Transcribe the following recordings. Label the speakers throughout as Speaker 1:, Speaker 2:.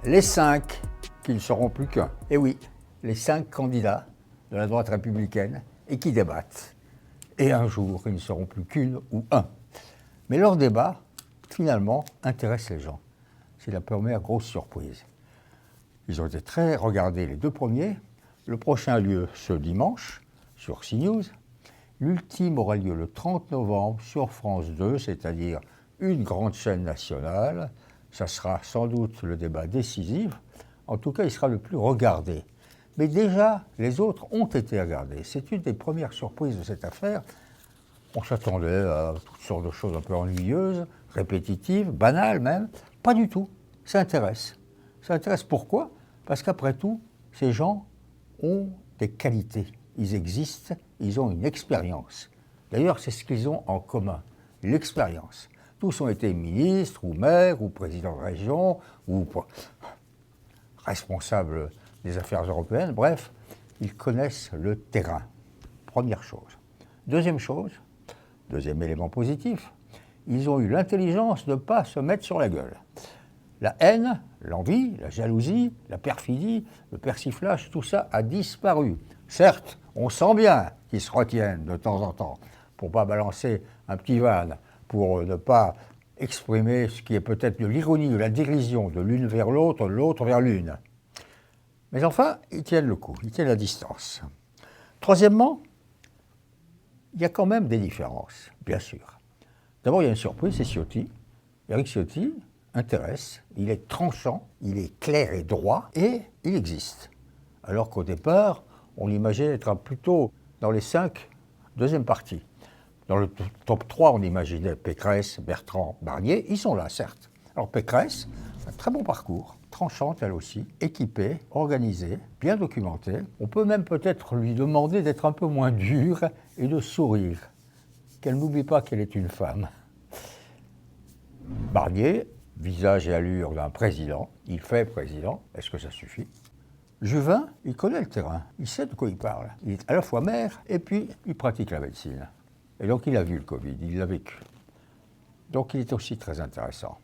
Speaker 1: Les 5 qui ne seront plus qu'un. Et oui, les 5 candidats de la droite républicaine et qui débattent. Et un jour, ils ne seront plus qu'une ou un. Mais leur débat, finalement, intéresse les gens. C'est la première grosse surprise. Ils ont été très regardés, les deux premiers. Le prochain a lieu ce dimanche, sur CNews. L'ultime aura lieu le 30 novembre sur France 2, c'est-à-dire une grande chaîne nationale. Ça sera sans doute le débat décisif. En tout cas, il sera le plus regardé. Mais déjà, les autres ont été regardés. C'est une des premières surprises de cette affaire. On s'attendait à toutes sortes de choses un peu ennuyeuses, répétitives, banales même. Pas du tout. Ça intéresse. Ça intéresse pourquoi? Parce qu'après tout, ces gens ont des qualités. Ils existent, ils ont une expérience. D'ailleurs, c'est ce qu'ils ont en commun, l'expérience. Tous ont été ministres, ou maires, ou présidents de région, ou responsables des affaires européennes. Bref, ils connaissent le terrain. Première chose. Deuxième chose, deuxième élément positif, ils ont eu l'intelligence de ne pas se mettre sur la gueule. La haine, l'envie, la jalousie, la perfidie, le persiflage, tout ça a disparu. Certes, on sent bien qu'ils se retiennent de temps en temps pour ne pas balancer un petit vanne, pour ne pas exprimer ce qui est peut-être de l'ironie, de la dérision de l'une vers l'autre, l'autre vers l'une. Mais enfin, ils tiennent le coup, ils tiennent la distance. Troisièmement, il y a quand même des différences, bien sûr. D'abord, il y a une surprise, c'est Ciotti. Éric Ciotti intéresse, il est tranchant, il est clair et droit, et il existe. Alors qu'au départ, on imaginait être plutôt dans les 5, deuxième partie. Dans le top 3, on imaginait Pécresse, Bertrand, Barnier. Ils sont là, certes. Alors Pécresse, un très bon parcours, tranchante elle aussi, équipée, organisée, bien documentée. On peut même peut-être lui demander d'être un peu moins dure et de sourire. Qu'elle n'oublie pas qu'elle est une femme. Barnier, visage et allure d'un président, il fait président, est-ce que ça suffit? Juvin, il connaît le terrain, il sait de quoi il parle. Il est à la fois maire et puis il pratique la médecine. Et donc il a vu le Covid, il l'a vécu. Donc il est aussi très intéressant.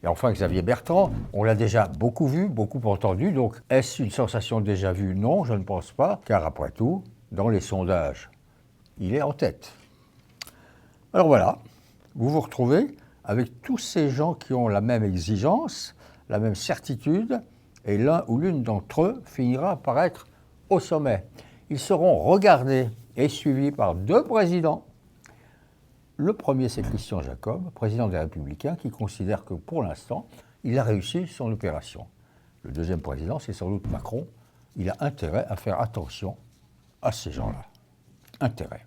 Speaker 1: Et enfin Xavier Bertrand, on l'a déjà beaucoup vu, beaucoup entendu, donc est-ce une sensation déjà vue? Non, je ne pense pas, car après tout, dans les sondages, il est en tête. Alors voilà, vous vous retrouvez avec tous ces gens qui ont la même exigence, la même certitude, et l'un ou l'une d'entre eux finira par être au sommet. Ils seront regardés et suivis par deux présidents. Le premier, c'est Christian Jacob, président des Républicains, qui considère que pour l'instant, il a réussi son opération. Le deuxième président, c'est sans doute Macron. Il a intérêt à faire attention à ces gens-là. Intérêt.